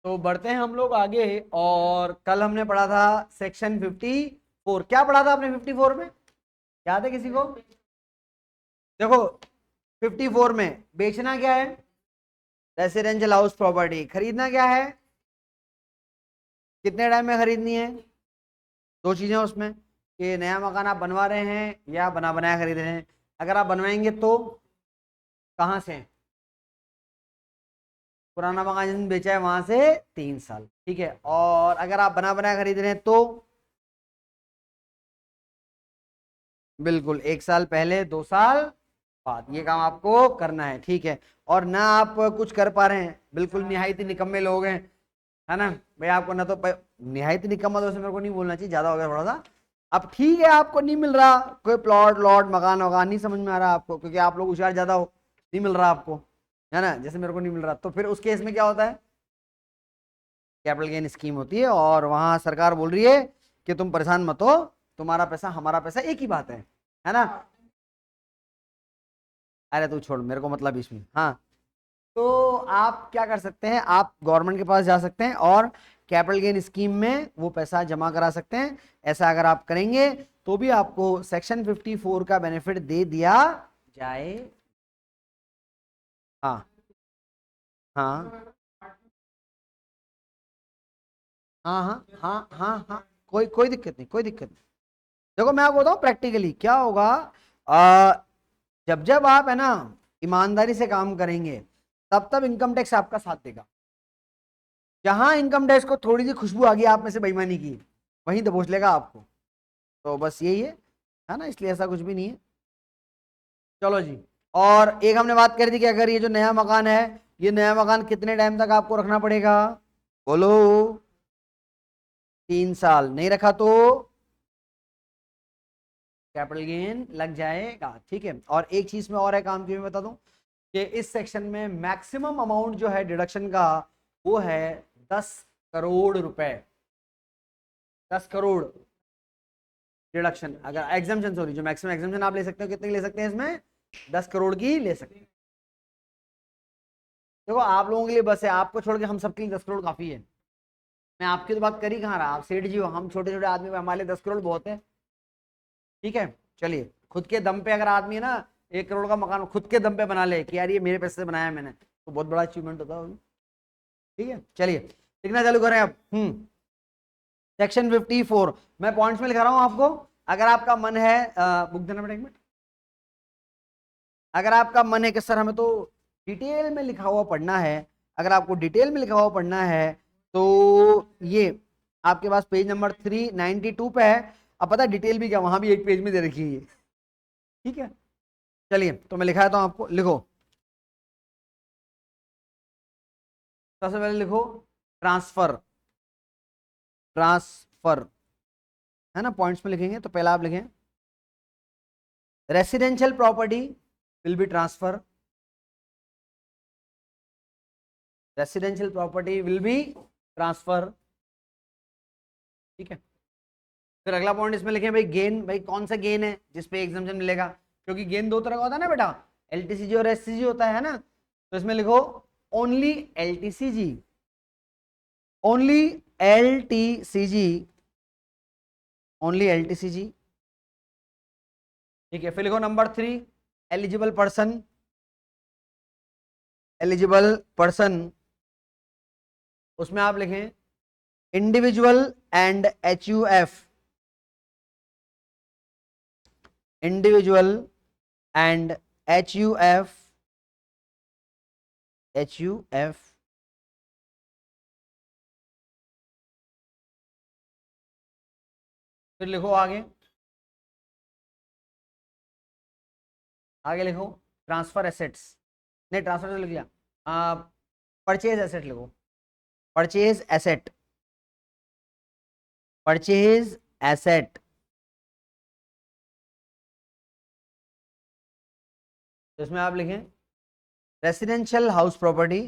तो बढ़ते हैं हम लोग आगे। और कल हमने पढ़ा था सेक्शन 54। क्या पढ़ा था आपने 54 में, याद है किसी को? देखो 54 में बेचना क्या है, रेसिडेंशियल हाउस प्रॉपर्टी। खरीदना क्या है, कितने टाइम में खरीदनी है। दो चीजें उसमें कि नया मकान आप बनवा रहे हैं या बना बनाया खरीद रहे हैं। अगर आप बनवाएंगे तो कहां से, पुराना मकान जिसने बेचा है वहां से 3 साल, ठीक है। और अगर आप बना बनाया खरीद रहे हैं तो बिल्कुल 1 साल पहले 2 साल बाद, ये काम आपको करना है, ठीक है। और ना आप कुछ कर पा रहे हैं, बिल्कुल निहायत ही निकम्मे लोग हैं, है ना भाई। आपको ना तो निहायत ही निकम्मा तो मेरे को नहीं बोलना चाहिए, ज्यादा हो गया थोड़ा सा। अब ठीक है, आपको नहीं मिल रहा कोई प्लॉट लॉट मकान वकान, नहीं समझ में आ रहा आपको, क्योंकि आप लोग होशियार ज्यादा हो, नहीं मिल रहा आपको, है ना, जैसे मेरे को नहीं मिल रहा। तो फिर उस केस में क्या होता है, कैपिटल गेन स्कीम होती है, और वहां सरकार बोल रही है कि तुम परेशान मत हो, तुम्हारा पैसा हमारा पैसा एक ही बात है ना। अरे तू छोड़, मेरे को मतलब इसमें, हाँ। तो आप क्या कर सकते हैं, आप गवर्नमेंट के पास जा सकते हैं और कैपिटल गेन स्कीम में वो पैसा जमा करा सकते हैं। ऐसा अगर आप करेंगे तो भी आपको सेक्शन 54 का बेनिफिट दे दिया जाए। हाँ हाँ हाँ हाँ हाँ हाँ हाँ, कोई कोई दिक्कत नहीं, कोई दिक्कत नहीं। देखो मैं आपको बताऊं प्रैक्टिकली क्या होगा। आ, जब जब आप, है ना, ईमानदारी से काम करेंगे, तब तब इनकम टैक्स आपका साथ देगा। जहां इनकम टैक्स को थोड़ी सी खुशबू आ गई आप में से बेईमानी की, वहीं दबोच लेगा आपको। तो बस यही है ना, इसलिए ऐसा कुछ भी नहीं है। चलो जी। और एक हमने बात करी थी कि अगर ये जो नया मकान है, ये नया मकान कितने टाइम तक आपको रखना पड़ेगा, बोलो। 3 साल नहीं रखा तो कैपिटल गेन लग जाएगा, ठीक है। और एक चीज में और है काम की, मैं बता दूं कि इस सेक्शन में मैक्सिमम अमाउंट जो है डिडक्शन का, वो है 10 करोड़ रुपए। 10 करोड़ डिडक्शन, अगर एग्जाम्पशन, सॉरी, जो मैक्सिमम एग्जाम्पशन आप ले सकते हो, कितने ले सकते हैं इसमें, 10 करोड़ की ले सकते हैं। देखो आप लोगों के लिए बस है, आपको छोड़ के हम सबके लिए 10 करोड़ काफी है। मैं आपकी तो बात कर ही कहाँ रहा, आप सेठ जी हो, हम छोटे छोटे आदमी, हमारे लिए 10 करोड़ बहुत है, ठीक है। चलिए, खुद के दम पे अगर आदमी है ना 1 करोड़ का मकान खुद के दम पे बना ले कि यार ये मेरे पैसे से बनाया मैंने, तो बहुत बड़ा अचीवमेंट होता है, ठीक है। चलिए लिखना चालू करें अब। सेक्शन 54 मैं पॉइंट्स में लिखा रहा हूं आपको। अगर आपका मन है, बुक देना बेटा एक मिनट। अगर आपका मन है कि सर हमें तो डिटेल में लिखा हुआ पढ़ना है, अगर आपको डिटेल में लिखा हुआ पढ़ना है, तो ये आपके पास पेज नंबर 392 पे है। अब पता है डिटेल भी क्या, वहां भी एक पेज में दे रखी है ये, ठीक है। चलिए तो मैं लिखा है तो आपको लिखो। सबसे पहले लिखो ट्रांसफर। ट्रांसफर, है ना, पॉइंट्स में लिखेंगे तो पहला आप लिखें residential property will be transfer. Residential property will be transfer, ठीक है। फिर अगला पॉइंट इसमें लिखें भाई गेन, भाई कौन सा गेन है जिसपे एग्जाम्पशन मिलेगा, क्योंकि गेन दो तरह का होता है ना बेटा, एलटीसीजी और एससीजी होता है ना। तो इसमें लिखो only LTCG, only LTCG, only LTCG, ठीक है। फिर लिखो number 3 eligible person, eligible person, उसमें आप लिखें individual and HUF, individual and HUF, HUF. फिर लिखो आगे, आगे लिखो ट्रांसफर एसेट्स, नहीं ट्रांसफर तो लिख लिया, परचेज एसेट लिखो, परचेज एसेट, परचेज एसेट। तो इसमें आप लिखें residential house property,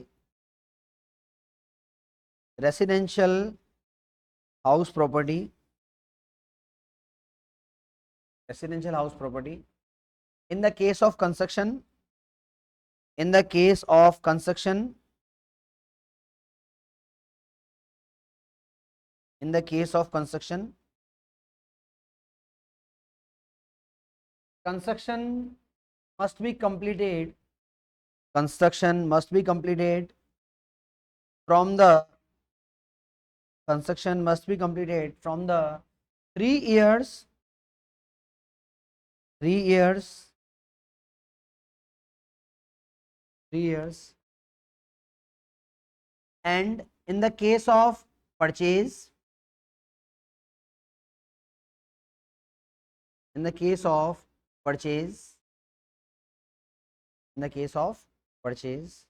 residential house property, residential house property in the case of construction, in the case of construction In the case of construction, construction must be completed. Construction must be completed from the construction must be completed from the 3 years 3 years 3 years, and in the case of purchase, in the case of purchase in the case of purchase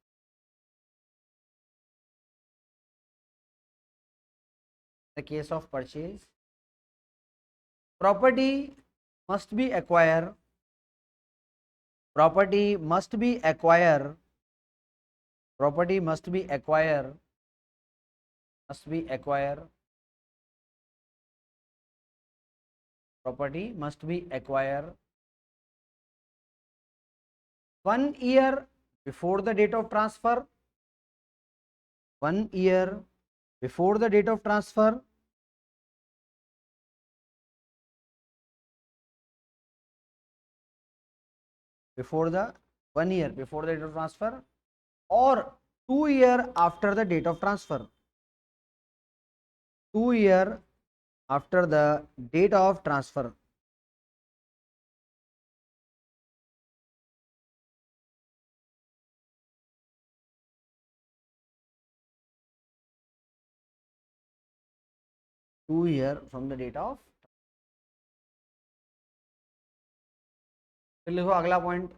the case of purchase, property must be acquire property must be acquire property must be acquire must be acquire property must be acquire 1 year before the date of transfer, 1 year before the date of transfer, before the 1 year before the date of transfer, or 2 year after the date of transfer, 2 year after the date of transfer. Two-year from the date of. फिर लिखो अगला point,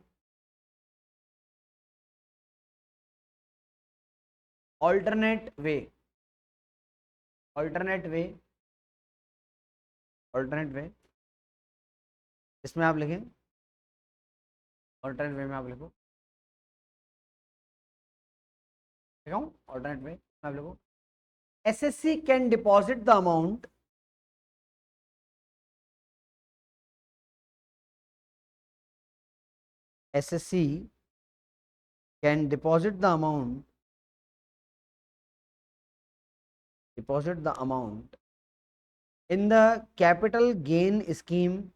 alternate way alternate way alternate way इसमें आप लिखें, alternate way में आप लिखो, alternate way में आप लिखो, SSC can deposit the amount SSC can deposit the amount in the capital gain scheme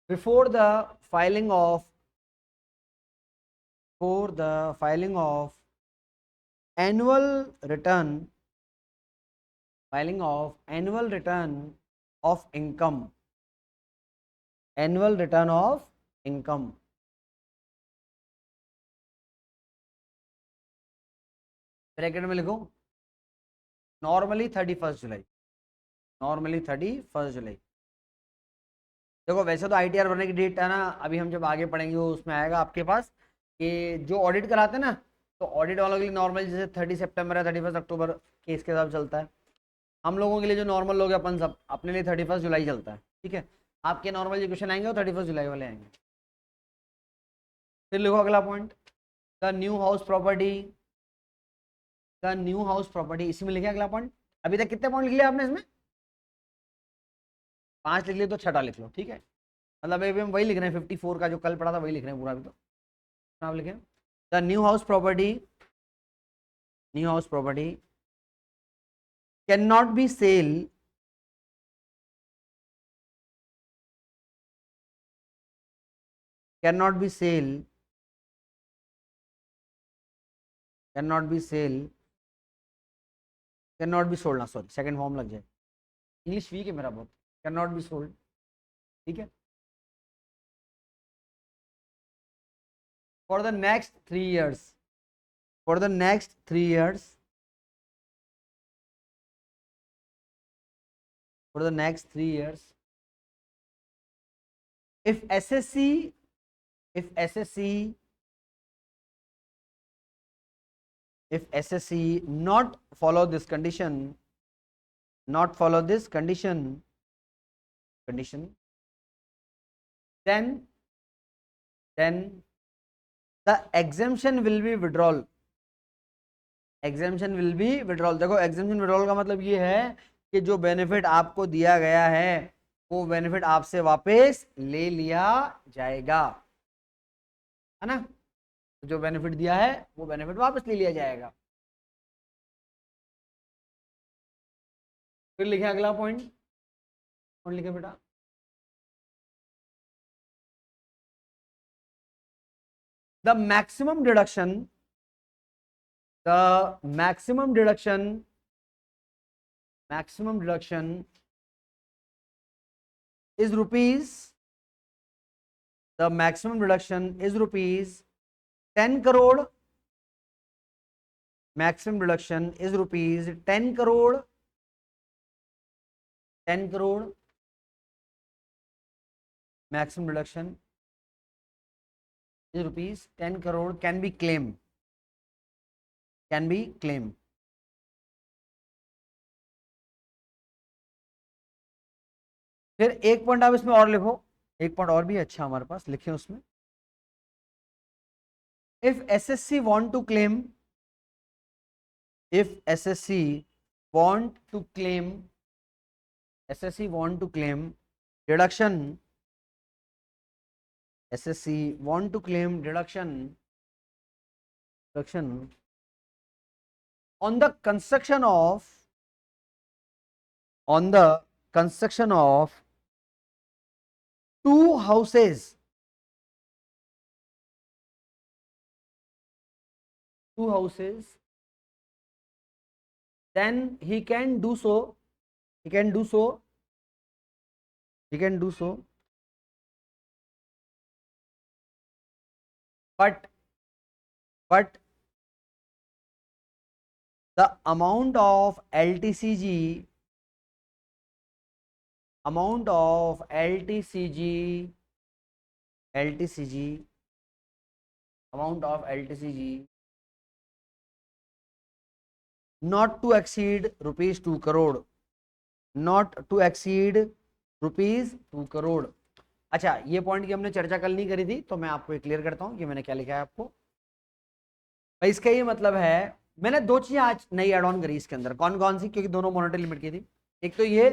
before the filing of annual return of income, bracket में लिखो नॉर्मली 31 जुलाई, देखो वैसे तो ITR भरने की डेट है ना, अभी हम जब आगे पढ़ेंगे वो उसमें आएगा आपके पास कि जो ऑडिट कराते हैं ना, तो ऑडिट वालों के लिए नॉर्मल जैसे 30 सितंबर या 31 अक्टूबर केस के हिसाब चलता है। हम लोगों के लिए जो नॉर्मल लोग हैं अपन सब, अपने लिए 31 जुलाई चलता है, ठीक है। आपके नॉर्मल जो क्वेश्चन आएंगे वो 31 जुलाई वाले आएंगे। फिर लिखो अगला point, the new house property, इसी में लिखे अगला पॉइंट। अभी तक कितने पॉइंट लिख लिया आपने इसमें? 5 लिख लिए तो 6 लिख लो, ठीक है। मतलब अभी हम वही लिख रहे हैं, 54 का जो कल पढ़ा था वही लिख रहे हैं पूरा। अभी तो आप लिखें the new house property can not be sell cannot be sold ना, सॉरी सेकंड फॉर्म लग जाए, इंग्लिश वीक है मेरा बहुत, कैन नॉट बी सोल्ड, ठीक है। For the next 3 years if SSC not follow this condition, then the exemption will be withdrawal। देखो exemption withdrawal का मतलब ये है कि जो बेनिफिट आपको दिया गया है वो बेनिफिट आपसे वापस ले लिया जाएगा, है ना। जो बेनिफिट दिया है वो बेनिफिट वापस ले लिया जाएगा। फिर लिखे अगला पॉइंट, कौन लिखे बेटा? The maximum deduction, the maximum deduction, maximum deduction is rupees, the maximum reduction is rupees 10 crore, maximum reduction is rupees 10 crore, 10 crore, maximum reduction is rupees 10 crore, can be claimed, can be claimed। फिर एक point आप इसमें और लिखो, एक point और भी अच्छा हमारे पास लिखे उसमें, if SSC want to claim, if SSC want to claim, SSC want to claim deduction, SSC want to claim deduction on the construction of, on the construction of 2 houses, 2 houses, then he can do so, he can do so, he can do so, but the amount of LTCG, amount of LTCG, LTCG, amount of LTCG not to exceed rupees 2 crore, not to exceed rupees 2 crore। अच्छा, ये point की हमने चर्चा कल नहीं करी थी, तो मैं आपको क्लियर करता हूं कि मैंने क्या लिखा है आपको। भाई इसका ये मतलब है, मैंने 2 चीजें आज नई एड ऑन करी इसके अंदर। कौन कौन सी? क्योंकि दोनों मॉनेटरी लिमिट की थी। एक तो ये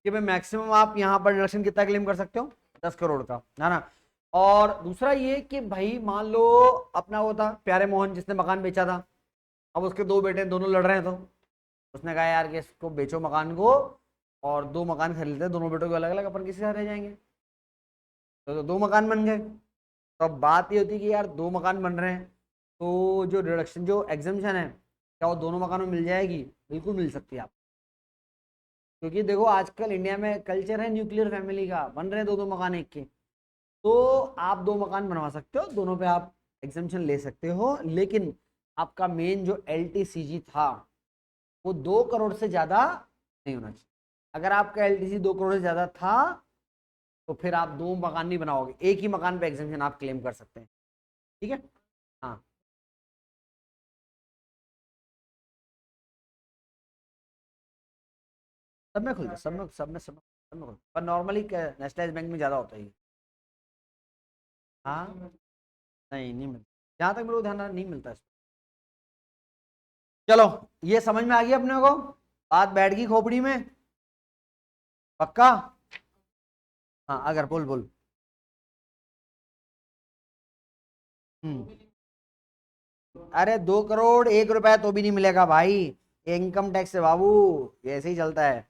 कि भाई मैक्सिमम आप यहाँ पर डिडक्शन कितना क्लेम कर सकते हो, 10 करोड़ का, है ना। और दूसरा ये कि भाई मान लो अपना वो था प्यारे मोहन जिसने मकान बेचा था, अब उसके 2 बेटे दोनों लड़ रहे हैं, तो उसने कहा यार कि इसको बेचो मकान को और 2 मकान खरीद लेते, दोनों बेटों को अलग अलग, अपन किसी साथ रह जाएंगे। तो 2 मकान बन गए। तो अब बात ये होती है कि यार 2 मकान बन रहे हैं, तो जो डिडक्शन, जो एग्जम्पशन है, क्या वो दोनों मकानों में मिल जाएगी? बिल्कुल मिल सकती है आप, क्योंकि देखो आजकल इंडिया में कल्चर है न्यूक्लियर फैमिली का, बन रहे हैं 2-2 मकान एक के। तो आप 2 मकान बनवा सकते हो, दोनों पे आप एग्जम्पशन ले सकते हो, लेकिन आपका मेन जो LTCG था वो 2 करोड़ से ज्यादा नहीं होना चाहिए। अगर आपका LTCG 2 करोड़ से ज्यादा था तो फिर आप 2 मकान नहीं बनाओगे, एक ही मकान पे एग्जम्पशन आप क्लेम कर सकते हैं, ठीक है। हाँ, सब में खुलता है, सब में खुलता है, पर नॉर्मली नेशनलाइज बैंक में ज्यादा होता है ये। हाँ, नहीं मिलता, जहां तक मेरे को ध्यान नहीं मिलता इसमें। चलो, ये समझ में आ गया अपने को, बात बैठ गई खोपड़ी में, पक्का। हाँ, अगर बोल बोल। अरे 2 करोड़ 1 रुपया तो भी नहीं मिलेगा भाई, इनकम टैक्स से बाबू, ये ऐसे ही चलता है।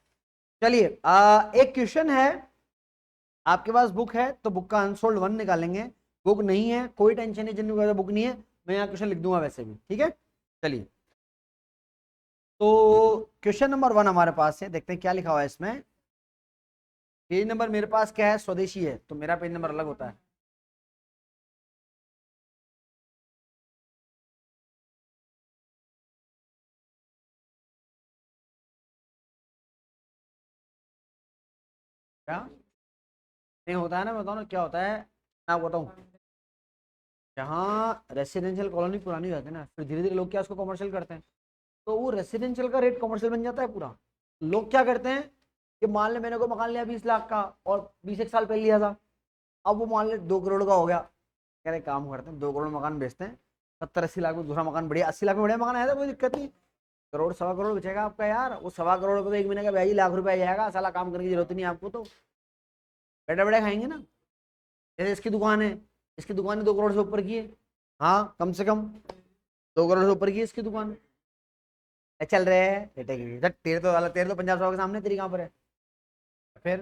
चलिए, एक क्वेश्चन है, आपके पास बुक है तो बुक का अनसोल्ड 1 निकालेंगे। बुक नहीं है कोई टेंशन नहीं, जिन बुक नहीं है मैं यहाँ क्वेश्चन लिख दूंगा वैसे भी, ठीक है। चलिए, तो क्वेश्चन नंबर 1 हमारे पास है, देखते हैं क्या लिखा हुआ है इसमें। पेज नंबर मेरे पास क्या है, स्वदेशी है, तो मेरा पेज नंबर अलग होता है। क्या नहीं होता है ना, मैं बताऊँ ना क्या होता है, मैं आपको बताऊँ। जहाँ रेसिडेंशियल कॉलोनी पुरानी रहती है ना, फिर धीरे धीरे लोग क्या उसको कमर्शियल करते हैं, तो वो रेसिडेंशियल का रेट कमर्शियल बन जाता है पूरा। लोग क्या करते हैं कि मान ले मैंने को मकान लिया 20 लाख का और 20 एक साल पहले लिया था, अब वो मान ले 2 करोड़ का हो गया। कह रहे काम करते हैं 2 करोड़ मकान बेचते हैं, 70-80 लाख में दूसरा मकान, बढ़िया 80 लाख में बढ़िया मकान आया था, कोई दिक्कत नहीं। करोड़ 1.25 करोड़ बचेगा आपका यार, वो 1.25 करोड़ पे तो 1 महीने का ब्याज ही लाख रुपया जाएगा, साला काम करने की जरूरत नहीं आपको तो। बैठे बैठे खाएंगे ना। जैसे इसकी दुकान है, इसकी दुकान 2 करोड़ से ऊपर की है, हाँ कम से कम 2 करोड़ से ऊपर की है इसकी दुकान। चल रहे हैं बेटे की तेरे तो वाला, तेरे तो 50 100 के सामने, तेरी कहाँ पर है फिर।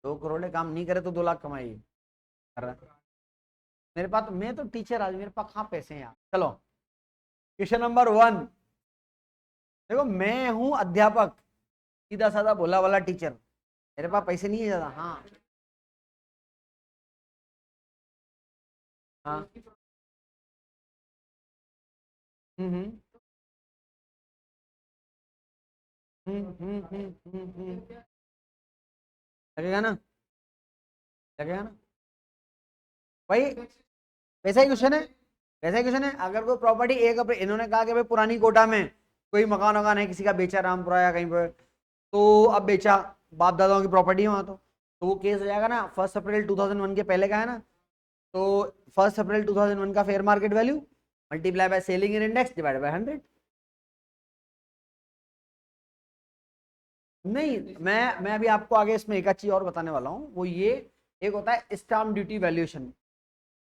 2 करोड़ काम नहीं करे तो 2 लाख कमाई कर रहा है। मेरे पास तो, मैं तो टीचर आज, मेरे पास कहाँ पैसे हैं यार। चलो क्वेश्चन नंबर 1, देखो मैं हूं अध्यापक, सीधा साधा भोला वाला टीचर, मेरे पास पैसे नहीं है ज्यादा। हाँ हाँ। हम्म लगेगा ना, लगेगा ना भाई। वैसा ही क्वेश्चन है, वैसा ही क्वेश्चन है। अगर कोई प्रॉपर्टी एक इन्होंने कहा कि भाई पुरानी कोटा में कोई मकान वकान है किसी का, बेचा रामपुरा या कहीं पर, तो अब बेचा, बाप दादाओं की प्रॉपर्टी है वहां, तो वो केस हो जाएगा ना। 1 अप्रैल 2001 के पहले का है ना, तो 1 अप्रैल 2001 का fair market value multiply by selling in index divide by 100। नहीं, मैं अभी आपको आगे इसमें एक चीज और बताने वाला हूँ, वो ये, एक होता है स्टाम्प ड्यूटी वैल्यूएशन।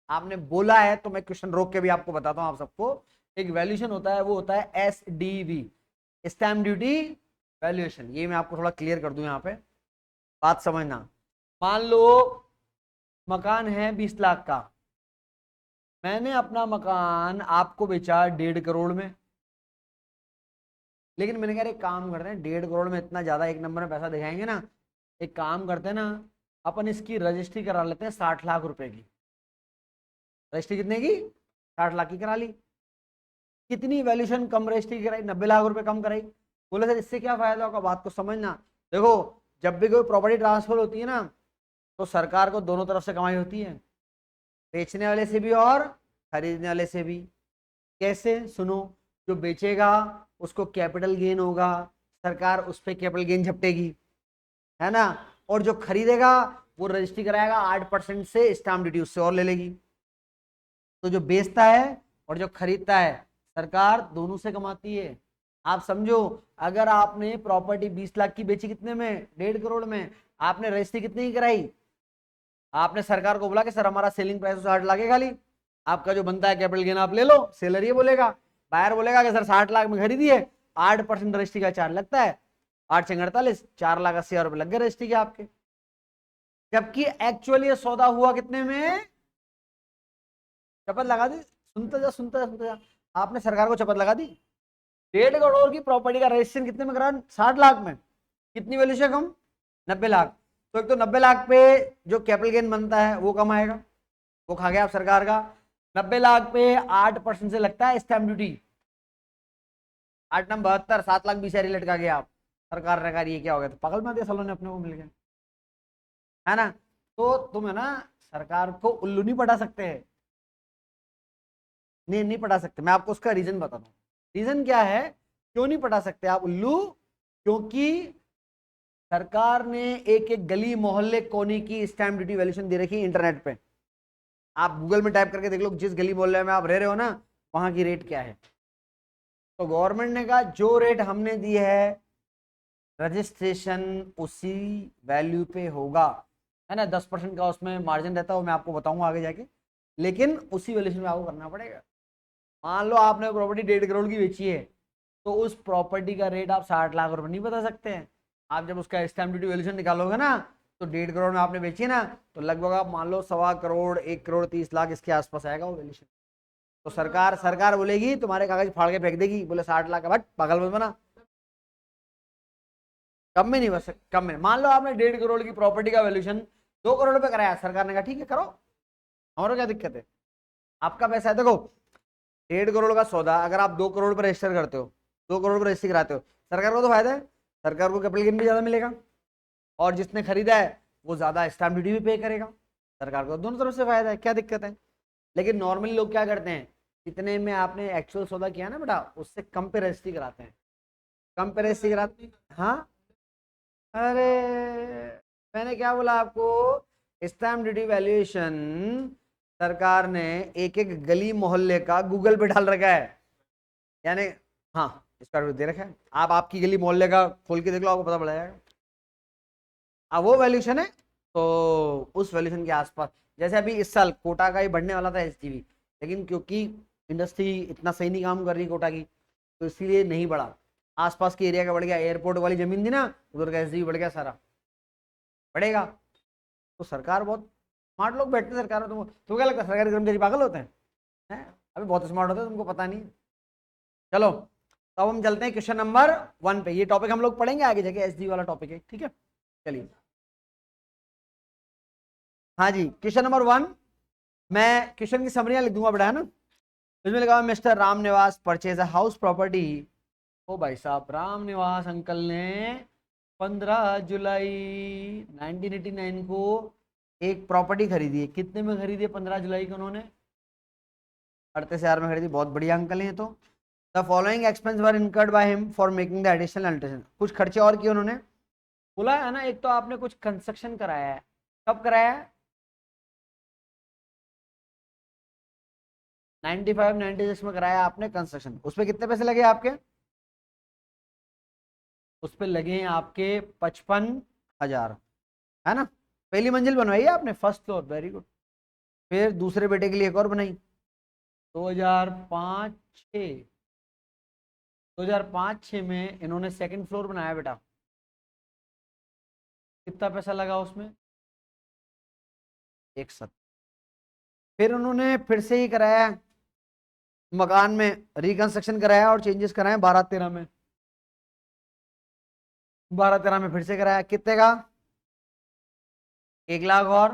आपने बोला है तो मैं क्वेश्चन रोक के भी आपको बताता हूँ आप सबको। एक वैल्यूएशन होता है, वो होता है SDV, स्टैम्प ड्यूटी वैल्यूएशन। ये मैं आपको थोड़ा क्लियर कर दूं यहाँ पे, बात समझना। मान लो मकान है 20 लाख का, मैंने अपना मकान आपको बेचा 1.5 करोड़ में, लेकिन मैंने कहा एक काम करते हैं, 1.5 करोड़ में इतना ज्यादा एक नंबर में पैसा दिखाएंगे ना, एक काम करते हैं ना, अपन इसकी रजिस्ट्री करा लेते हैं 60 लाख रुपए की। रजिस्ट्री कितने की? 60 लाख की करा ली। कितनी वैल्यूशन कम रजिस्ट्री की कराई? 90 लाख रुपए कम कराई। बोले सर इससे क्या फायदा होगा, बात को समझना। देखो जब भी कोई प्रॉपर्टी ट्रांसफर होती है ना, तो सरकार को दोनों तरफ से कमाई होती है, बेचने वाले से भी और खरीदने वाले से भी। कैसे? सुनो, जो बेचेगा उसको कैपिटल गेन होगा, सरकार उस पर कैपिटल गेन झपटेगी, है ना। और जो खरीदेगा वो रजिस्ट्री कराएगा 8% से स्टाम्प ड्यूटी उससे और ले लेगी। तो जो बेचता है और जो खरीदता है, सरकार दोनों से कमाती है। आप समझो, अगर आपने प्रॉपर्टी 20 लाख की बेची कितने में? 1.5 करोड़ में। आपने रजिस्ट्री कितनी की कराई? आपने सरकार को बोला कि सर हमारा सेलिंग प्राइस 60 लाख है, खाली आपका जो बनता है कैपिटल गेन आप ले लो। सेलर ये बोलेगा, बायर बोलेगा कि सर 60 लाख में खरीदी है, 8% रजिस्ट्री का चार्ज लगता है, 8×48, 4,80,000 रुपए लग गए रजिस्ट्री के आपके। जबकि एक्चुअली ये सौदा हुआ कितने में? शपथ लगा दी, सुनते जा, आपने सरकार को शपथ लगा दी 1.5 करोड़ की प्रॉपर्टी का रजिस्ट्रेशन कितने में करा? 60 लाख में। कितनी वैल्यू से कम? 90 लाख। तो एक तो 90 लाख पे जो कैपिटल गेन बनता है वो कम आएगा, वो खा गया आप सरकार का। 90 लाख पे 8% से लगता है स्टैम्प ड्यूटी, 8×9 = 72, 7,20,000 लटका गया आप। सरकार ने कहा ये क्या हो गया, तो पागल में दिया सालों ने अपने को मिल गया, है ना। तो तुम है ना सरकार को उल्लू नहीं पटा सकते हैं, नहीं पटा सकते। मैं आपको उसका रीजन बताता हूँ। रीजन क्या है, क्यों नहीं पटा सकते आप उल्लू? क्योंकि सरकार ने एक एक गली मोहल्ले कोने की स्टैम्प ड्यूटी वैल्यूएशन दे रखी है इंटरनेट पे। आप गूगल में टाइप करके देख लो जिस गली मोहल्ले में आप रह रहे हो ना, वहां की रेट क्या है। तो गवर्नमेंट ने कहा जो रेट हमने दी है रजिस्ट्रेशन उसी वैल्यू पे होगा, है ना। 10% का उसमें मार्जिन रहता है, वो मैं आपको बताऊंगा आगे जाके, लेकिन उसी वैल्यूएशन में आपको करना पड़ेगा। मान लो आपने प्रॉपर्टी 1.5 करोड़ की बेची है, तो उस प्रॉपर्टी का रेट आप 60 लाख रुपए नहीं बता सकते हैं। आप जब उसका स्टैम्प ड्यूटी वैल्यूएशन निकालोगे ना, तो 1.5 करोड़ में आपने बेची ना, तो लगभग आप मान लो 1.25 करोड़, 1,30,00,000 इसके आसपास आएगा वो वैल्यूएशन। तो सरकार बोलेगी, तुम्हारे कागज फाड़ के फेंक देगी, बोले 60 लाख का, बट पागल मत बना। कम में नहीं बस, कम में। मान लो आपने 1.5 करोड़ की प्रॉपर्टी का वैल्यूएशन 2 करोड़ पे कराया, सरकार ने कहा ठीक है करो, हमारा क्या दिक्कत है, आपका पैसा है। देखो 1.5 करोड़ का सौदा अगर आप 2 करोड़ पर रजिस्टर करते हो, 2 करोड़ पर रजिस्टर कराते हो, सरकार को तो फायदा है, सरकार को कैपिटल गेन भी ज्यादा मिलेगा, और जिसने खरीदा है वो ज्यादा स्टैम्प ड्यूटी भी पे करेगा, सरकार को दोनों तरफ से फायदा है, क्या दिक्कत है। लेकिन नॉर्मली लोग क्या करते हैं, जितने में आपने एक्चुअल सौदा किया ना बेटा, उससे कम पे रजिस्ट्री कराते हैं, कम पे रजिस्ट्री कराते हैं। हाँ, अरे मैंने क्या बोला आपको, स्टैम्प ड्यूटी वैल्यूएशन सरकार ने एक एक गली मोहल्ले का गूगल पे डाल रखा है, यानी हाँ स्क्वायर फीट दे रखा है। आप आपकी गली मोहल्ले का खोल के देख लो, आपको पता पड़ जाएगा। अब वो वैल्यूशन है, तो उस वैल्यूशन के आसपास, जैसे अभी इस साल कोटा का ही बढ़ने वाला था एसजीवी, लेकिन क्योंकि इंडस्ट्री इतना सही नहीं काम कर रही कोटा की, तो इसलिए नहीं बढ़ा। आसपास के एरिया का बढ़ गया, एयरपोर्ट वाली जमीन थी ना, उधर का एसजीवी बढ़ गया सारा, बढ़ेगा। तो सरकार बहुत स्मार्ट लोग बैठते हैं सरकार में। तुमको क्या लगता है सरकारी कर्मचारी पागल होते हैं? अभी बहुत स्मार्ट होते हैं, तुमको पता नहीं। चलो, तो अब हम चलते हैं क्वेश्चन नंबर 1 पे। ये टॉपिक हम लोग पढ़ेंगे आगे जाके, एसजी वाला टॉपिक है, ठीक है। चलिए, हाँ जी, क्वेश्चन नंबर 1। मैं क्वेश्चन की समरियां लिख दूंगा बेटा, है ना। इसमें लिखा हुआ mister Ram Niwas purchase a house property. ओ भाई साहब, राम निवास अंकल ने 15 जुलाई 1989 को एक प्रॉपर्टी खरीदी है। कितने में खरीदी है 15 जुलाई को उन्होंने? 38,000 में खरीदी। बहुत बढ़िया अंकल हैं तो। The following expense were incurred by him for making the additional alteration. कुछ खर्चे और किए उन्होंने, बोला है ना। एक तो आपने कुछ कंस्ट्रक्शन कराया है, कब कराया है? 95 96 में कराया आपने कंस्ट्रक्शन। उस पर कितने पैसे लगे आपके? उस पर लगे हैं आपके 55,000, है ना। पहली मंजिल बनवाई है आपने, फर्स्ट फ्लोर, वेरी गुड। फिर दूसरे बेटे के लिए एक और बनाई 2005-06, 2005-06 में इन्होंने सेकंड फ्लोर बनाया बेटा। कितना पैसा लगा उसमें? 170। फिर उन्होंने फिर से ही कराया मकान में, रिकंस्ट्रक्शन कराया और चेंजेस कराए 12-13 में। 12-13 में फिर से कराया, कितने का? 1 लाख और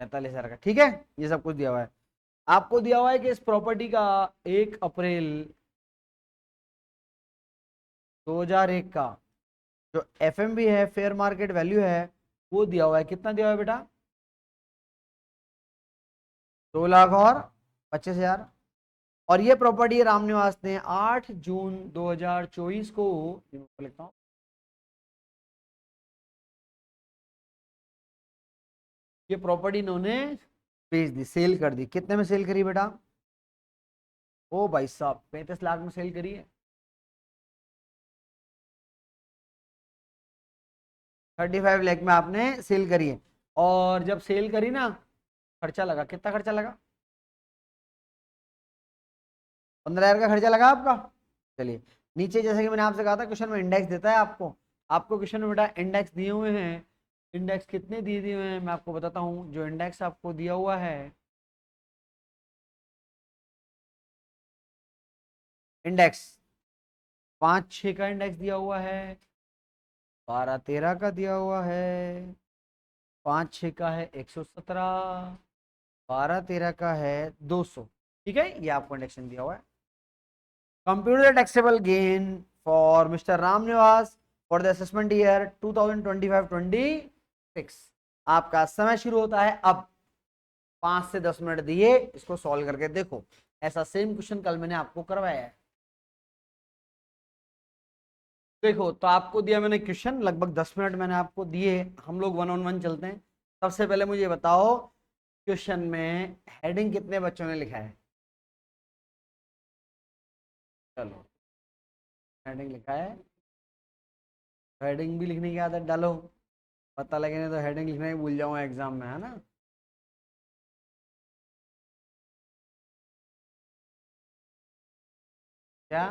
43,000 का, ठीक है। ये सब कुछ दिया हुआ है आपको। दिया हुआ है कि इस प्रॉपर्टी का 1 अप्रैल 2001 का जो एफएमवी है, फेयर मार्केट वैल्यू है, वो दिया हुआ है। कितना दिया हुआ है बेटा? 2 लाख और 25,000। और ये प्रॉपर्टी रामनिवास ने 8 जून 2024 को, लिखता हूं, ये प्रॉपर्टी इन्होंने बेच दी, सेल कर दी। कितने में सेल करी बेटा? ओ भाई साहब, 35 लाख में सेल करी है। 35 लाख में आपने सेल करी है। और जब सेल करी ना, खर्चा लगा, कितना खर्चा लगा? 15,000 का खर्चा लगा आपका। चलिए, नीचे जैसे कि मैंने आपसे कहा था क्वेश्चन में इंडेक्स देता है आपको। आपको क्वेश्चन में बेटा इंडेक्स दिए हुए हैं। इंडेक्स कितने दिए दिए हुए हैं मैं आपको बताता हूँ। जो इंडेक्स आपको दिया हुआ है, इंडेक्स 5-6 का इंडेक्स दिया हुआ है, 12-13 का दिया हुआ है, 5-6 का है 117, 12-13 का है 200। ठीक है, ये आपको इंडेक्शन दिया हुआ है। Computer taxable gain for mister Ramniwas for the assessment year 2025-26। आपका समय शुरू होता है अब। 5 से 10 मिनट दिए, इसको सॉल्व करके देखो। ऐसा सेम क्वेश्चन कल मैंने आपको करवाया है। देखो, तो आपको दिया मैंने क्वेश्चन, लगभग 10 मिनट मैंने आपको दिए। हम लोग 1 on 1 चलते हैं। सबसे पहले मुझे बताओ, क्वेश्चन में हेडिंग कितने बच्चों ने लिखा है? चलो, हेडिंग लिखा है। हेडिंग भी लिखने की आदत डालो, पता लगे नहीं तो हेडिंग लिखना ही भूल जाऊंगा एग्जाम में, है ना। क्या?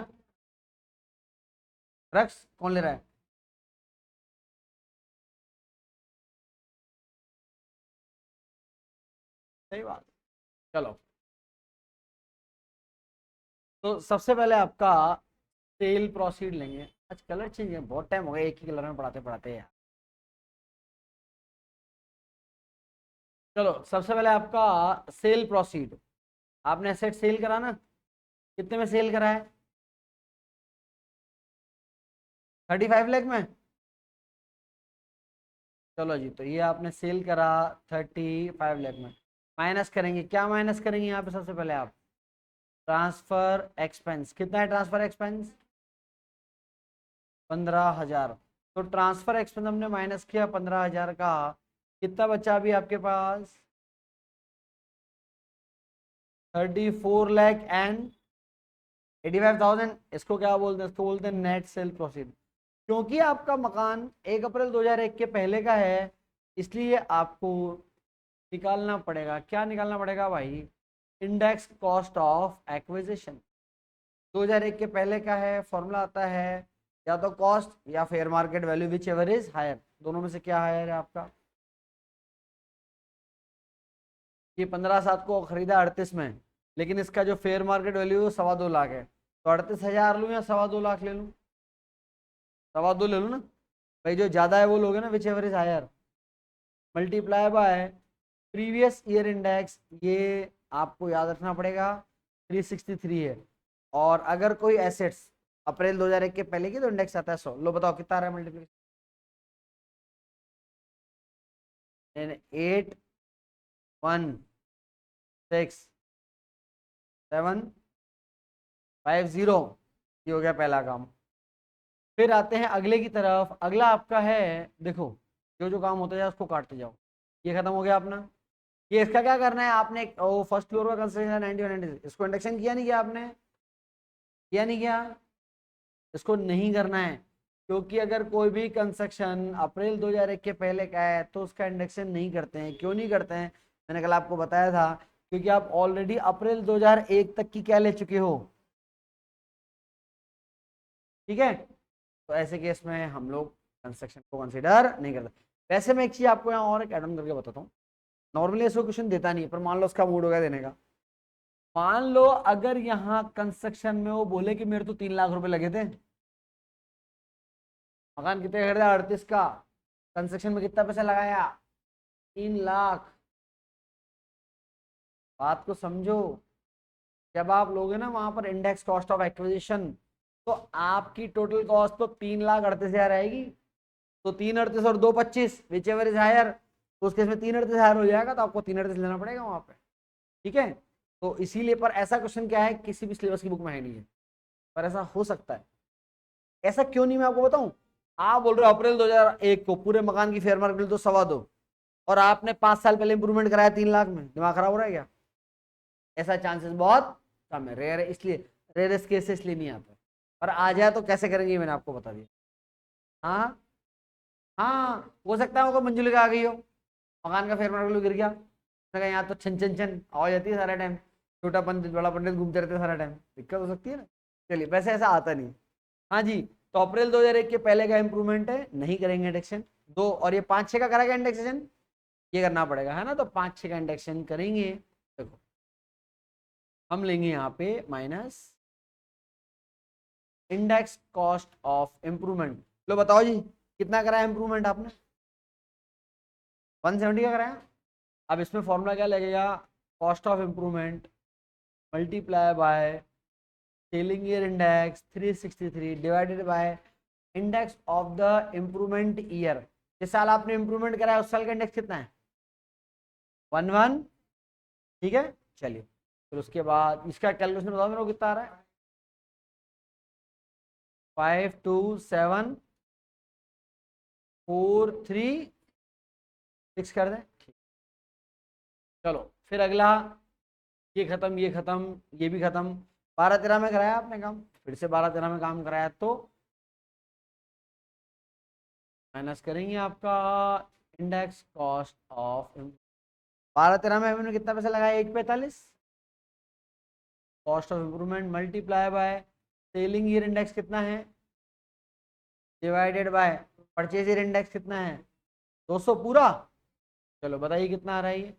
ड्रग्स कौन ले रहा है? सही बात। चलो, तो सबसे पहले आपका सेल प्रोसीड लेंगे। आज कलर चेंज है, बहुत टाइम हो गया एक ही कलर में पढ़ाते पढ़ाते यार। चलो, सबसे पहले आपका सेल प्रोसीड। आपने एसेट सेल करा ना, कितने में सेल करा है? 35 लाख में। चलो जी, तो ये आपने सेल करा 35 लाख में। माइनस करेंगे, क्या माइनस करेंगे यहाँ पे? सबसे पहले आप ट्रांसफर एक्सपेंस। कितना है ट्रांसफर एक्सपेंस? 15,000। तो ट्रांसफर एक्सपेंस हमने माइनस किया 15,000 का। कितना बचा अभी आपके पास? 34 लाख एंड 85,000। इसको क्या बोलते हैं? इसको बोलते हैं नेट सेल प्रोसीड। क्योंकि आपका मकान 1 अप्रैल 2001 के पहले का है, इसलिए आपको निकालना पड़ेगा, क्या निकालना पड़ेगा भाई, इंडेक्स कॉस्ट ऑफ एक्विजिशन। 2001 के पहले का है, फॉर्मूला आता है या तो कॉस्ट या fair market value, whichever is higher. दोनों में से क्या हायर है आपका? ये 15/7 को खरीदा 38 में, लेकिन इसका जो फेयर मार्केट वैल्यू है 2.25 लाख है, तो 38,000 लूँ या 2.25 लाख ले लूँ? 2.25 ले लूँ ना भाई, जो ज्यादा है वो लोगे ना, whichever is higher, multiply by previous year index. ये आपको याद रखना पड़ेगा 363 है, और अगर कोई एसेट्स अप्रैल 2001 के पहले की तो इंडेक्स आता है 100। लो बताओ कितना आ रहा है मल्टीप्लिकेशन? 816750, ये हो गया पहला काम। फिर आते हैं अगले की तरफ। अगला आपका है, देखो जो जो काम होता है उसको काटते जाओ। ये खत्म हो गया अपना। ये इसका क्या करना है आपने, फर्स्ट फ्लोर का कंस्ट्रक्शन 91, इसको इंडक्शन किया नहीं किया आपने? किया नहीं किया? इसको नहीं करना है, क्योंकि अगर कोई भी कंस्ट्रक्शन अप्रैल 2001 के पहले का है तो उसका इंडक्शन नहीं करते हैं। क्यों नहीं करते हैं? मैंने कल आपको बताया था, क्योंकि आप ऑलरेडी अप्रैल 2001 तक की क्या ले चुके हो। ठीक है, तो ऐसे केस में हम लोग कंस्ट्रक्शन को कंसीडर नहीं करते। वैसे मैं एक चीज आपको यहाँ और एक ऐड ऑन करके बताता हूँ। नॉर्मली ऐसा क्वेश्चन देता नहीं है, पर मान लो उसका मूड हो गया देने का। मान लो अगर यहाँ कंस्ट्रक्शन में वो बोले कि मेरे तो 3 लाख रुपए लगे थे, मकान कितने का खरीदा 38 का, कंस्ट्रक्शन में कितना पैसा लगाया 3 लाख। बात को समझो, जब आप लोगे ना वहां पर इंडेक्स कॉस्ट ऑफ एक्विजिशन, तो आपकी टोटल कॉस्ट तो 3,38,000 आएगी। तो 338 और 225 विच एवर इज हायर, तो उसके इसमें 338,000 हो जाएगा, तो आपको 338 लेना पड़ेगा वहां पे। ठीक है, तो इसीलिए, पर ऐसा क्वेश्चन क्या है किसी भी सिलेबस की बुक में है नहीं है, पर ऐसा हो सकता है। ऐसा क्यों नहीं मैं आपको बताऊं। आप बोल रहे हो अप्रैल 2001 को पूरे मकान की फेयर मार्केट तो 2.25, और आपने 5 साल पहले इंप्रूवमेंट कराया 3 लाख में, दिमाग खराब हो रहा है क्या? ऐसा चांसेस बहुत कम है, रेयर है, इसलिए रेयरेस्ट केस इसलिए नहीं आता। पर आ जाए तो कैसे करेंगे मैंने आपको बता दिया। हाँ हाँ, हो सकता है वो मंजिल का आ गई हो, मकान का फेयर मार्केट गिर गया, उसने कहा यहाँ तो छन छन छन आवाज आती है सारा टाइम, छोटा पंडित बड़ा पंडित घूमते रहते हैं सारा टाइम, दिक्कत हो सकती है ना। चलिए, वैसे ऐसा आता नहीं। हाँ जी, तो अप्रैल 2001 के पहले का इंप्रूवमेंट है, नहीं करेंगे इंडेक्शन। दो और ये 5-6 का करेगा इंडेक्सेशन, ये करना पड़ेगा है ना, तो 5-6 का इंडेक्शन करेंगे। देखो हम लेंगे यहाँ पे minus index cost of improvement. लो बताओ जी, कितना कराया इंप्रूवमेंट आपने? 170 का कराया। अब इसमें फॉर्मूला क्या लगेगा, cost of improvement multiply by selling year index 363 divided by index of the improvement year. जिस साल आपने इंप्रूवमेंट कराया उस साल का इंडेक्स कितना है? 11। ठीक है, चलिए फिर उसके बाद इसका कैलकुलेशन बताओ मेरे को कितना आ रहा है। 52743 कर दें, ठीक। चलो फिर अगला, ये खत्म, ये खत्म, ये भी खत्म। 12-13 में कराया आपने काम, फिर से 12-13 में काम कराया, तो माइनस करेंगे आपका इंडेक्स कॉस्ट ऑफ। 12-13 में हमने कितना पैसा लगाया 145, cost of improvement multiply by selling year index कितना है divided by purchase year index कितना है 200 पूरा। चलो बताइए कितना आ रहा है ये।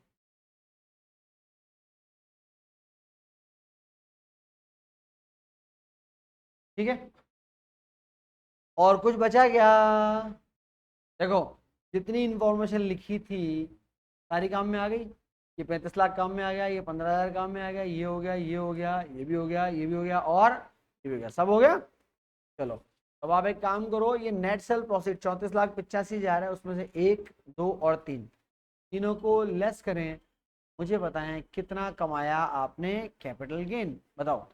ठीक है, और कुछ बचा क्या? देखो जितनी इंफॉर्मेशन लिखी थी सारी काम में आ गई। ये 35 लाख काम में आ गया, ये 15,000 काम में आ गया, ये हो गया, ये हो गया, ये भी हो गया, ये भी हो गया, और ये भी हो गया, सब हो गया। चलो अब आप एक काम करो, ये नेट सेल प्रॉफिट 34,85,000 है, उसमें से 1, 2 और 3, तीनों को लेस करें। मुझे बताएं कितना कमाया आपने कैपिटल गेन, बताओ।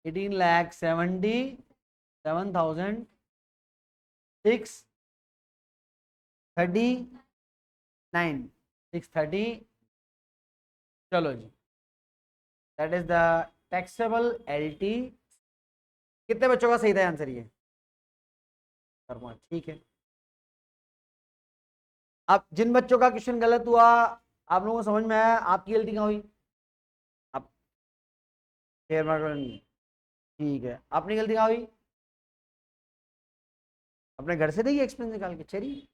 18,77,639, 630। चलो जी, that is the taxable L T कितने बच्चों का सही था आंसर ये? ठीक है। अब जिन बच्चों का क्वेश्चन गलत हुआ, आप लोगों को समझ में आया आपकी गलती कहाँ हुई? आप शेयर मार्केट, ठीक है, अपनी गलती कहाँ हुई? अपने घर से देखिए एक्सपेंस निकाल के। चलिए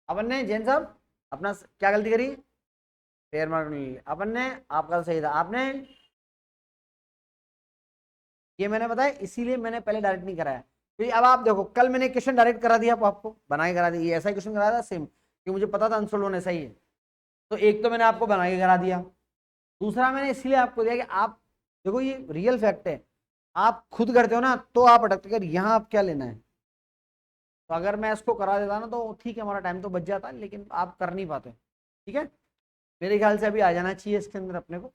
अपन ने जैन साहब अपना क्या गलती करी? शेयर मार्केट अपन ने, आपका सही था, आपने ये मैंने बताया, इसीलिए मैंने पहले डायरेक्ट नहीं कराया। तो अब आप देखो, कल मैंने क्वेश्चन डायरेक्ट करा दिया आपको, बना के करा दिया, ये ऐसा ही क्वेश्चन कराया था सेम, कि मुझे पता था आंसर लोन ऐसा ही है। तो एक तो मैंने आपको बना के करा दिया, दूसरा मैंने इसलिए आपको दिया कि आप देखो ये रियल फैक्ट है, आप खुद करते हो ना तो आप अटकते कर यहाँ आप क्या लेना है। तो अगर मैं इसको करा देता ना तो ठीक है, हमारा टाइम तो बच जाता, लेकिन आप कर नहीं पाते। ठीक है, मेरे ख्याल से अभी आ जाना चाहिए इसके अंदर अपने को।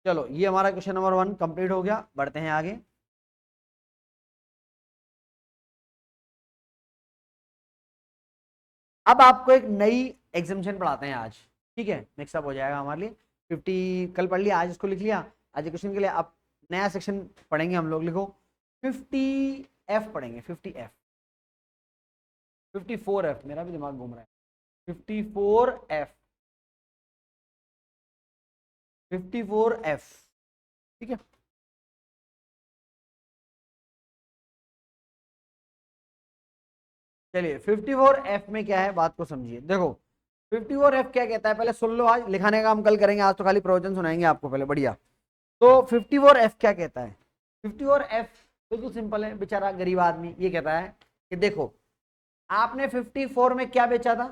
चलो ये हमारा क्वेश्चन नंबर 1 कंप्लीट हो गया, बढ़ते हैं आगे। अब आपको एक नई एग्जामिशन पढ़ाते हैं आज। ठीक है, मिक्सअप हो जाएगा हमारे लिए। 50 कल पढ़ लिया, आज इसको लिख लिया, आज क्वेश्चन के लिए अब नया सेक्शन पढ़ेंगे हम लोग। लिखो 50F पढ़ेंगे, 50F, 54F, मेरा भी दिमाग घूम रहा है। 54F, 54F, ठीक है। चलिए 54F में क्या है बात को समझिए। देखो 54F क्या कहता है पहले सुन लो, आज लिखाने का हम कल करेंगे, आज तो खाली प्रवचन सुनाएंगे आपको पहले, बढ़िया। तो 54F क्या कहता है? 54F बिल्कुल सिंपल है, बेचारा गरीब आदमी ये कहता है कि देखो आपने 54 में क्या बेचा था?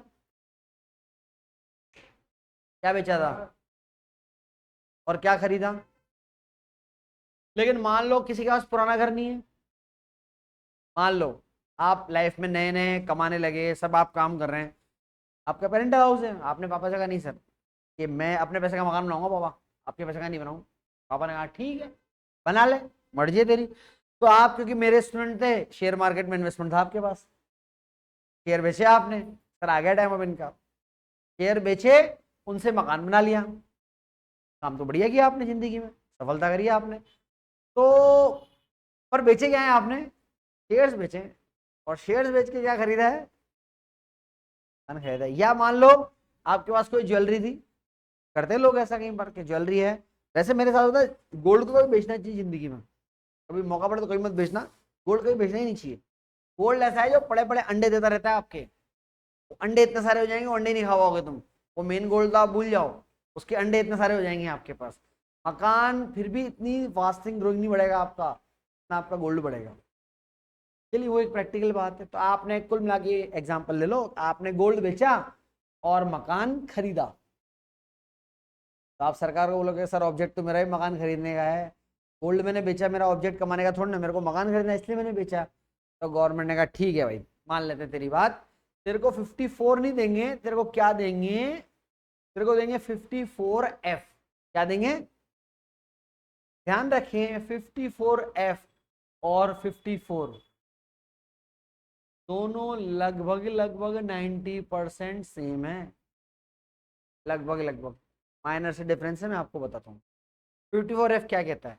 क्या बेचा था और क्या खरीदा? लेकिन मान लो किसी के पास पुराना घर नहीं है, मान लो आप लाइफ में नए नए कमाने लगे, सब आप काम कर रहे हैं, आपका पेरेंटल हाउस है, आपने पापा से कहा नहीं सर कि मैं अपने पैसे का मकान बनाऊंगा पापा, आपके पैसे का नहीं बनाऊंगा। पापा ने कहा ठीक है बना ले, मर्जी है तेरी। तो आप क्योंकि मेरे स्टूडेंट थे, शेयर मार्केट में इन्वेस्टमेंट था आपके पास, शेयर बेचे आपने, सर आ गया टाइम अब इनका, शेयर बेचे, उनसे मकान बना लिया, काम तो बढ़िया किया आपने, जिंदगी में सफलता करी आपने। तो पर बेचे क्या है आपने? शेयर्स बेचे, और शेयर्स बेच के क्या खरीदा है? धन खरीदा है। या मान लो आपके पास कोई ज्वेलरी थी, करते लोग ऐसा कहीं पर कि ज्वेलरी है, वैसे मेरे साथ होता है, गोल्ड को कभी बेचना चाहिए जिंदगी में, कभी मौका पड़े तो कभी मत बेचना, गोल्ड कभी बेचना ही नहीं चाहिए। गोल्ड ऐसा है जो पड़े पड़े अंडे देता रहता है आपके, अंडे इतने सारे हो जाएंगे, वो अंडे नहीं खा पाओगे तुम, वो मेन गोल्ड तो आप भूल जाओ, उसके अंडे इतने सारे हो जाएंगे आपके पास। मकान फिर भी इतनी फास्टिंग ग्रोइंग नहीं बढ़ेगा आपका, ना आपका गोल्ड बढ़ेगा। चलिए वो एक प्रैक्टिकल बात है। तो आपने कुल मिला के एग्जाम्पल ले लो, आपने गोल्ड बेचा और मकान खरीदा, तो आप सरकार को बोलोगे सर ऑब्जेक्ट तो मेरा ही मकान खरीदने का है, गोल्ड मैंने बेचा, मेरा ऑब्जेक्ट कमाने का थोड़ा ना, मेरे को मकान खरीदना है इसलिए मैंने बेचा। तो गवर्नमेंट ने कहा ठीक है भाई मान लेते तेरी बात, तेरे को 54 नहीं देंगे, तेरे को क्या देंगे? तेरे को देंगे 54F। क्या देंगे? ध्यान रखें 54F और 54 दोनों लगभग लगभग 90% सेम है, लगभग लगभग, माइनर से डिफरेंस है, मैं आपको बताता हूँ। 54F क्या कहता है?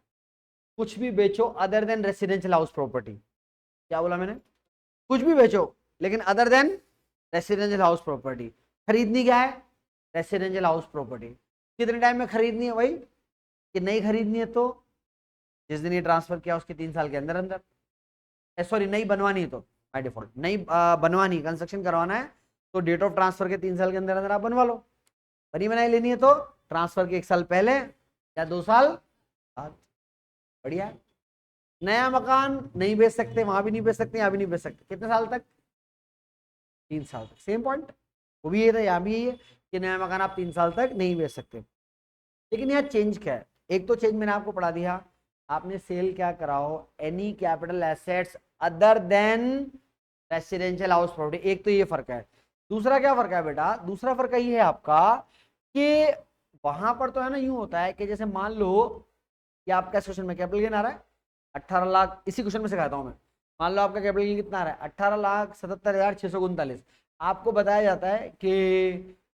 कुछ भी बेचो other than residential house property. क्या बोला मैंने? कुछ भी बेचो लेकिन other than residential house property. खरीदनी क्या है? Residential house property. कितने टाइम में खरीदनी है भाई? कि नहीं खरीदनी है तो जिस दिन ये ट्रांसफर किया उसके 3 साल के अंदर अंदर, सॉरी नहीं बनवानी है तो बाय डिफॉल्ट, नहीं बनवानी, कंस्ट्रक्शन करवाना है तो डेट ऑफ ट्रांसफर के 3 साल के अंदर अंदर आप बनवा लो। बनी बनाई लेनी है तो ट्रांसफर के 1 साल पहले या 2 साल बाद। बढ़िया है। नया मकान नहीं बेच सकते, वहां भी नहीं बेच सकते, यहाँ भी नहीं बेच सकते, कितने साल तक? 3 साल तक। सेम पॉइंट, वो भी ये था, यहाँ भी यही है कि नया मकान आप 3 साल तक नहीं बेच सकते। लेकिन यहाँ चेंज क्या है? एक तो चेंज मैंने आपको पढ़ा दिया, आपने सेल क्या कराओ, any capital assets other than residential house property, एक तो ये फर्क है। दूसरा क्या फर्क है बेटा? दूसरा फर्क ये है आपका कि वहां पर तो है ना, यूं होता है कि जैसे मान लो कि आपका क्वेश्चन में कैपिटल गेन आ रहा है 18 लाख, इसी क्वेश्चन में सिखाता हूं मैं। मान लो आपका कैपिटल गेन कितना आ रहा है 18,77,639। आपको बताया जाता है कि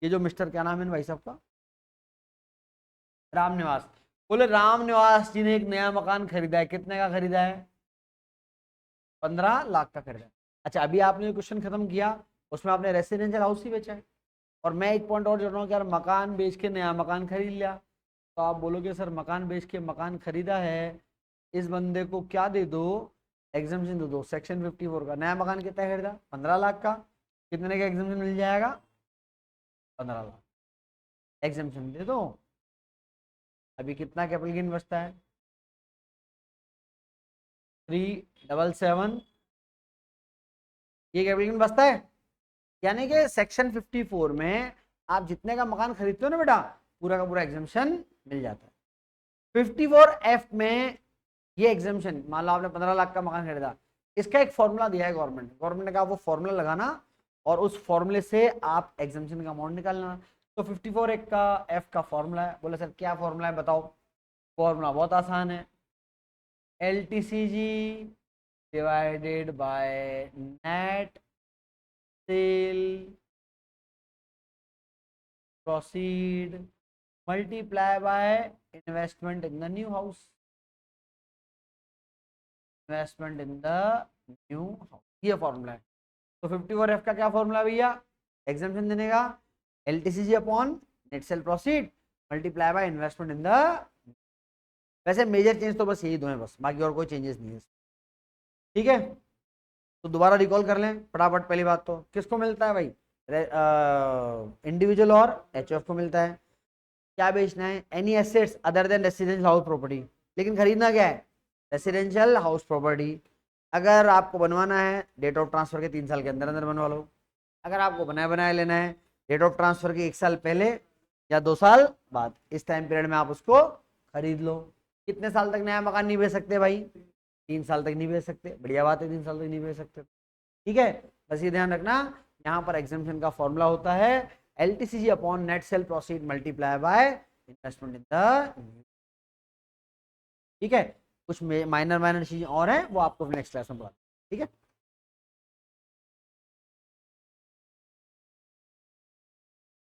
ये जो मिस्टर क्या नाम है भाई साहब का, राम निवास, बोले राम निवास जी ने एक नया मकान खरीदा है, कितने का खरीदा है? 15 लाख का खरीदा। अच्छा, अभी आपने क्वेश्चन खत्म किया, उसमें आपने रेसिडेंशियल हाउस ही बेचा है। और मैं एक पॉइंट और जोड़ रहा हूँ कि यार मकान बेच के नया मकान खरीद लिया, तो आप बोलोगे सर मकान बेच के मकान खरीदा है, इस बंदे को क्या दे दो, एग्जाम्पशन दे दो। सेक्शन 54 का नया मकान कितना खरीदा, 15 लाख का, कितने का एग्जाम्पशन मिल जाएगा, 15 लाख एग्जाम्पशन दे दो। अभी कितना कैपिटल गेन बचता है, 377, ये कैपिटल गेन बचता है। यानी कि सेक्शन 54 में आप जितने का मकान खरीदते हो ना बेटा, पूरा का पूरा एग्जाम्पशन मिल जाता है। 54F में ये एग्जाम्पशन, मान लो आपने 15 लाख का मकान खरीदा, इसका एक फॉर्मूला दिया है गवर्नमेंट ने कहा वो फॉर्मूला लगाना और उस फॉर्मूले से आप एग्जाम्पशन का अमाउंट निकालना। तो 54 एक का एफ का फॉर्मूला है। बोले सर क्या फॉर्मूला है बताओ। फॉर्मूला बहुत आसान है, LTCG divided by net cell proceed multiply by investment in the new house, investment in the new house, ये फॉर्मूला है। तो 54F का क्या फॉर्मूला भैया, एग्जाम्पशन देने का LTCG upon net cell proceed multiply by investment in the. वैसे major change तो बस यही दो हैं बस, बाकी और कोई चेंजेस नहीं है, ठीक है। तो दोबारा रिकॉल कर लें फटाफट। पहली बात तो किसको मिलता है भाई, इंडिविजुअल और HF को मिलता है। क्या बेचना है, any assets other than residential house property, लेकिन खरीदना क्या है, रेसिडेंशियल हाउस प्रॉपर्टी। अगर आपको बनवाना है डेट ऑफ ट्रांसफर के 3 साल के अंदर अंदर बनवा लो। अगर आपको बनाया बनाया लेना है डेट ऑफ ट्रांसफर के 1 साल पहले या 2 साल बाद, इस टाइम पीरियड में आप उसको खरीद लो। कितने साल तक नया मकान नहीं बेच सकते भाई, 3 साल तक नहीं बेच सकते, बढ़िया बात है, 3 साल तक नहीं बेच सकते, ठीक है। बस ये ध्यान रखना, यहाँ पर एग्जाम्पशन का फॉर्मूला होता है LTCG upon net cell proceed multiply by investment in the, ठीक है। कुछ माइनर चीजें और हैं वो आपको नेक्स्ट क्लास में पढ़ा, ठीक है।